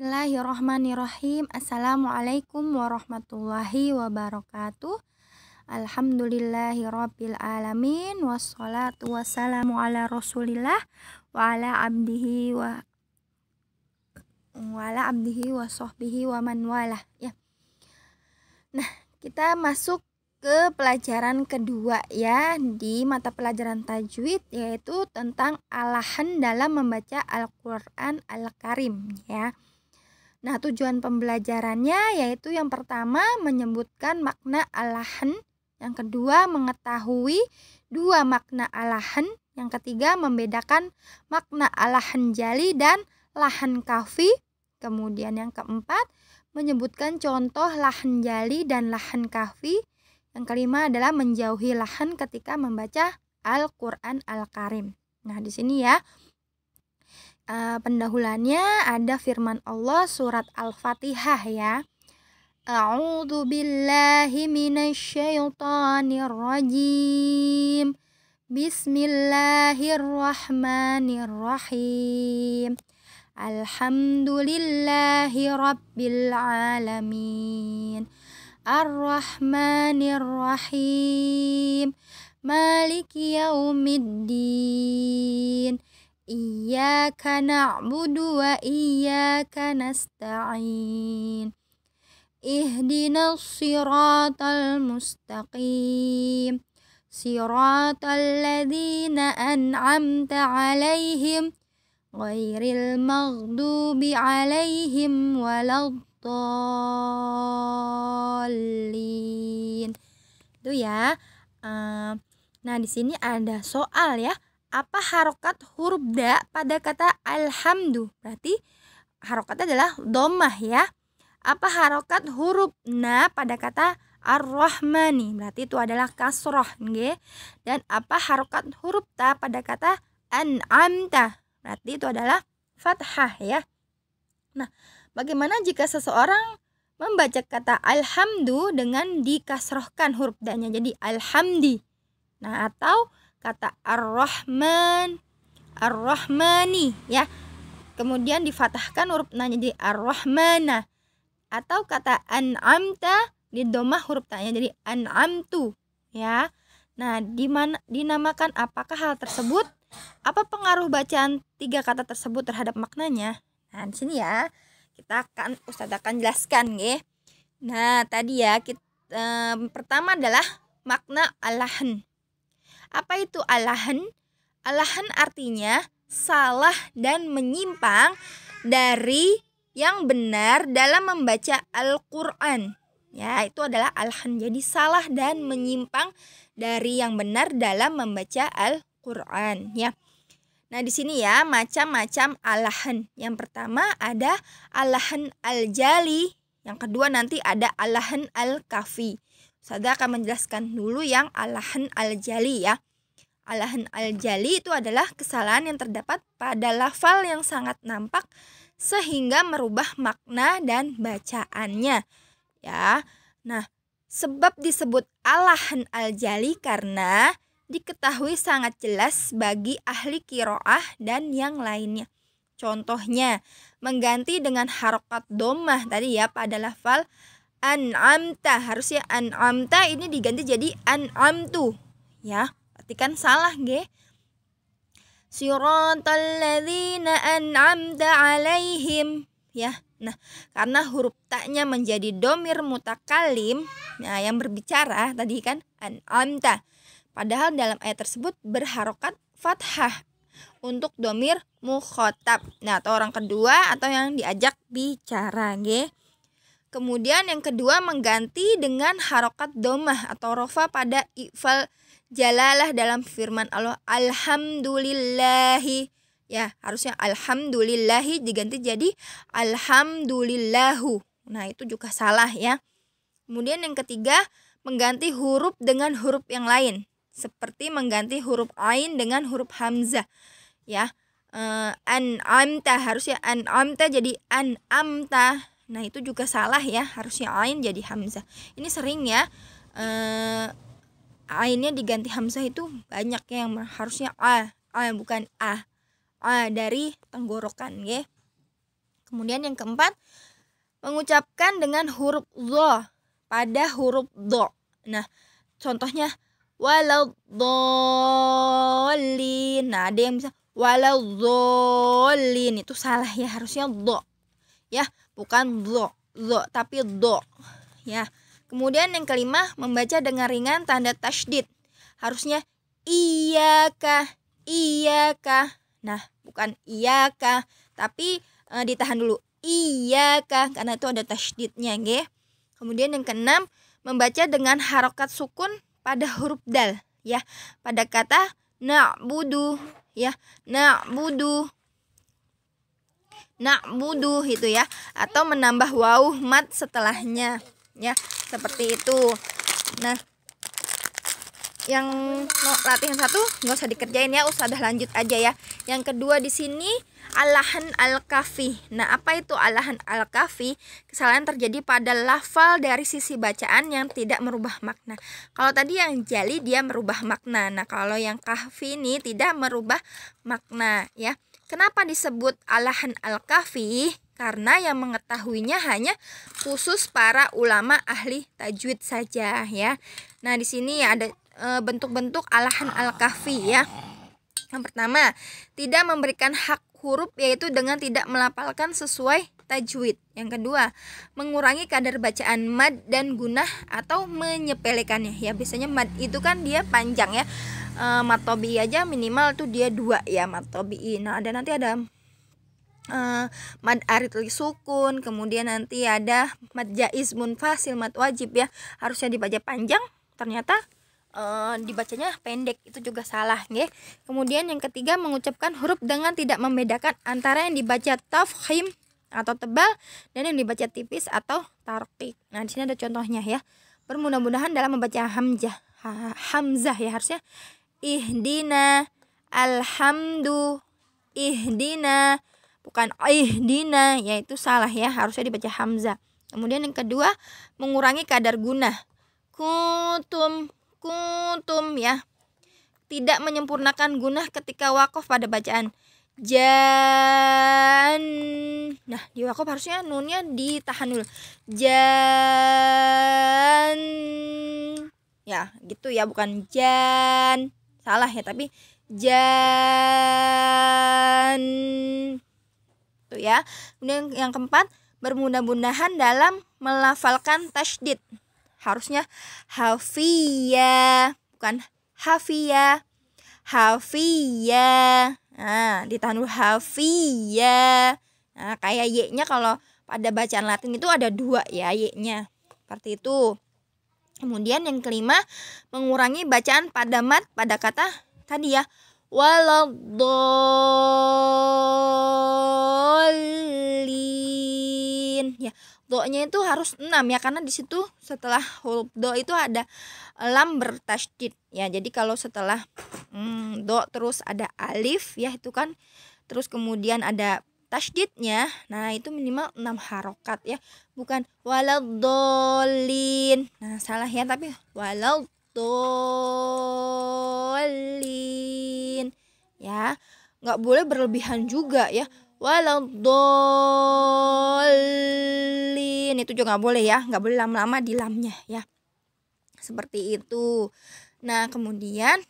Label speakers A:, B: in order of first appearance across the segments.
A: Bismillahirrahmanirrahim. Assalamualaikum warahmatullahi wabarakatuh. Alhamdulillahirabbil alamin wassalatu wassalamu ala Rasulillah wa ala abdihi wa sahbihi wa man walah ya. Nah, kita masuk ke pelajaran kedua ya di mata pelajaran tajwid, yaitu tentang alahan dalam membaca Al-Qur'an Al-Karim ya. Nah, tujuan pembelajarannya yaitu yang pertama menyebutkan makna alahan, yang kedua mengetahui dua makna alahan, yang ketiga membedakan makna alahan jali dan lahan kafi, kemudian yang keempat menyebutkan contoh lahan jali dan lahan kafi, yang kelima adalah menjauhi lahan ketika membaca Al-Qur'an Al-Karim. Nah, di sini ya pendahuluannya ada firman Allah surat Al-Fatihah ya. A'udzu billahi minasyaitonir rajim. Bismillahirrahmanirrahim. Alhamdulillahi rabbil alamin. Ar-Rahmanir-Rahim. Maliki yaumiddin. Iyyaka na'budu wa iyyaka nasta'in. Ihdinas siratal mustaqim. Siratal ladzina an'amta 'alaihim ghairil maghdubi 'alaihim waladdallin. Itu ya. Nah, di sini ada soal ya. Apa harokat huruf da pada kata alhamdu? Berarti harokatnya adalah dhammah ya. Apa harokat huruf na pada kata ar-rahmani? Berarti itu adalah kasroh nggih. Dan apa harokat huruf ta pada kata an'amta? Berarti itu adalah fathah ya. Nah, bagaimana jika seseorang membaca kata alhamdu dengan dikasrohkan huruf da-nya jadi alhamdi? Nah, atau kata ar-rahman, ar-rahmani ya. Kemudian difathahkan huruf na-nya jadi ar-rahmana. Atau kata an'amta di dhammah huruf ta-nya jadi an'amtu ya. Nah, dinamakan apakah hal tersebut? Apa pengaruh bacaan tiga kata tersebut terhadap maknanya? Nah, di sini ya Ustaz akan jelaskan nggih. Nah, tadi ya pertama adalah makna alahan. Apa itu alahan? Alahan artinya salah dan menyimpang dari yang benar dalam membaca Al-Qur'an. Ya, itu adalah alahan. Jadi salah dan menyimpang dari yang benar dalam membaca Al-Qur'an ya. Nah, di sini ya macam-macam alahan. Yang pertama ada alahan al-jali, yang kedua nanti ada alahan al-kafi. Saya akan menjelaskan dulu yang alahan al-jali ya. Alahan al-jali itu adalah kesalahan yang terdapat pada lafal yang sangat nampak sehingga merubah makna dan bacaannya ya. Nah, sebab disebut alahan al-jali karena diketahui sangat jelas bagi ahli qiraah dan yang lainnya. Contohnya mengganti dengan harokat dhammah tadi ya pada lafal an'amta, harusnya an'amta ini diganti jadi an'amtu ya. Berarti kan salah nggih. Siratal ladzina an'amta 'alaihim ya. Nah, karena huruf ta-nya menjadi dhamir mutakallim, nah yang berbicara tadi kan an'amta. Padahal dalam ayat tersebut berharokat fathah untuk dhamir mukhatab. Nah, atau orang kedua atau yang diajak bicara nggih. Kemudian yang kedua mengganti dengan harokat dhammah atau rofa pada i'fal jalalah dalam firman Allah alhamdulillahi ya, harusnya alhamdulillahi diganti jadi alhamdulillahu. Nah, itu juga salah ya. Kemudian yang ketiga mengganti huruf dengan huruf yang lain, seperti mengganti huruf ain dengan huruf hamzah ya. An'amta harusnya an'amta jadi an'amta. Nah, itu juga salah ya, harusnya ain jadi hamzah. Ini sering ya ainnya diganti hamzah itu banyak ya, yang harusnya bukan a dari tenggorokan ya. Kemudian yang keempat, mengucapkan dengan huruf dho pada huruf do. Nah, contohnya waladhdallin. Nah, ada yang bisa waladhdallin, itu salah ya, harusnya do ya, bukan do tapi do ya. Kemudian yang kelima, membaca dengan ringan tanda tasydid. Harusnya iyaka. Nah, bukan iyaka, tapi ditahan dulu. Iyaka, karena itu ada tasydidnya, nggih. Kemudian yang keenam, membaca dengan harokat sukun pada huruf dal ya, pada kata na'budu ya, na'budu itu ya, atau menambah waw mat setelahnya ya, seperti itu. Nah, yang latihan satu nggak usah dikerjain ya, Ustadzah lanjut aja ya. Yang kedua di sini alahan al-kafi. Nah, apa itu alahan al-kafi? Kesalahan terjadi pada lafal dari sisi bacaan yang tidak merubah makna. Kalau tadi yang jali dia merubah makna. Nah, kalau yang kafi ini tidak merubah makna ya. Kenapa disebut alahan al-kafi? Karena yang mengetahuinya hanya khusus para ulama ahli tajwid saja ya. Nah, di sini ya ada bentuk-bentuk alahan al-kafi ya. Yang pertama, tidak memberikan hak huruf, yaitu dengan tidak melafalkan sesuai tajwid. Yang kedua, mengurangi kadar bacaan mad dan gunah atau menyepelekannya ya. Biasanya mad itu kan dia panjang ya, mad tobi'i aja minimal tuh dia 2 ya, mad tobi'i. Nah, ada nanti ada mad arid li sukun, kemudian nanti ada mad jaiz munfasil, mad wajib ya, harusnya dibaca panjang, ternyata dibacanya pendek, itu juga salah nggih. Kemudian yang ketiga, mengucapkan huruf dengan tidak membedakan antara yang dibaca tafkhim atau tebal dan yang dibaca tipis atau tarqiq. Nah, di sini ada contohnya ya. Bermudah-mudahan dalam membaca hamzah ya, harusnya ihdina, alhamdu, ihdina, bukan ihdina, yaitu salah ya, harusnya dibaca hamzah. Kemudian yang kedua, mengurangi kadar gunah. Kuntum ya, tidak menyempurnakan gunah ketika wakof pada bacaan jan. Nah, di wakof harusnya nunnya ditahan dulu, jan ya, gitu ya, bukan jan, salah ya, tapi jan tuh ya. Kemudian yang keempat, bermudah-mudahan dalam melafalkan tasydid. Harusnya hafiyah, bukan hafiyah. Nah, ditahan dulu, hafiyah. Nah, kayak y-nya kalau pada bacaan Latin itu ada 2 ya y-nya. Seperti itu. Kemudian yang kelima, mengurangi bacaan pada mat pada kata tadi ya, waladhdallin ya. Do-nya itu harus 6 ya, karena di situ setelah huruf do itu ada lam bertasydid ya. Jadi kalau setelah do terus ada alif ya, itu kan terus kemudian ada tasydidnya. Nah, itu minimal 6 harokat ya, bukan waladhdallin. Nah, salah ya, tapi waladhdallin ya. Nggak boleh berlebihan juga ya, waladhdallin itu juga nggak boleh ya, nggak boleh lama-lama di lamnya ya, seperti itu. Nah, kemudian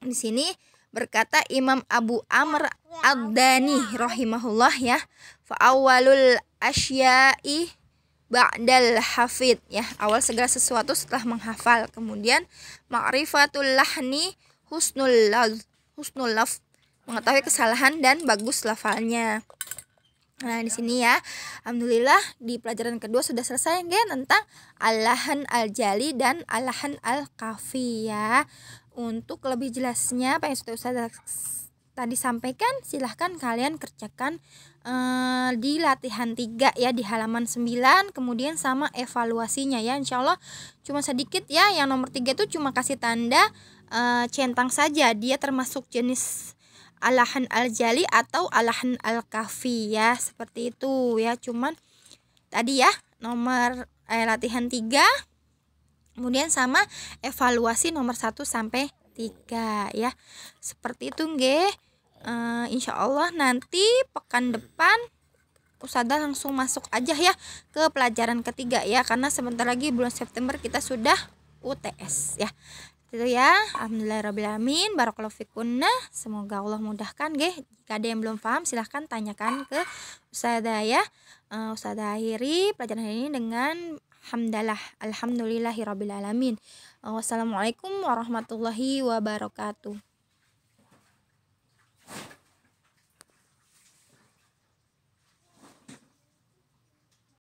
A: di sini berkata Imam Abu Amr Ad-Dani rahimahullah ya, fa awwalul asya'i ba'dal hafid ya, awal segala sesuatu setelah menghafal. Kemudian ma'rifatul lahni husnul laf, mengetahui kesalahan dan bagus lafalnya. Nah, di sini ya, alhamdulillah di pelajaran kedua sudah selesai ya, tentang alahan al-jali dan alahan al-kafi ya. Untuk lebih jelasnya apa yang sudah Ustazah tadi sampaikan, silahkan kalian kerjakan di latihan 3 ya, di halaman 9, kemudian sama evaluasinya ya. Insyaallah cuma sedikit ya, yang nomor 3 itu cuma kasih tanda centang saja, dia termasuk jenis alahan al-jali atau alahan al-kafi ya, seperti itu ya. Cuman tadi ya nomor latihan 3, kemudian sama evaluasi nomor 1 sampai 3 ya, seperti itu nggih. Insya Allah nanti pekan depan Ustazah langsung masuk aja ya ke pelajaran ketiga ya, karena sebentar lagi bulan September kita sudah UTS ya. Itu ya. Alhamdulillahirobbilalamin. Barakallahu fikunna. Semoga Allah mudahkan nggih. Jika ada yang belum paham silahkan tanyakan ke Ustazah ya. Ustazah akhiri pelajaran hari ini dengan hamdalah. Alhamdulillahirobbilalamin. Wassalamualaikum warahmatullahi wabarakatuh.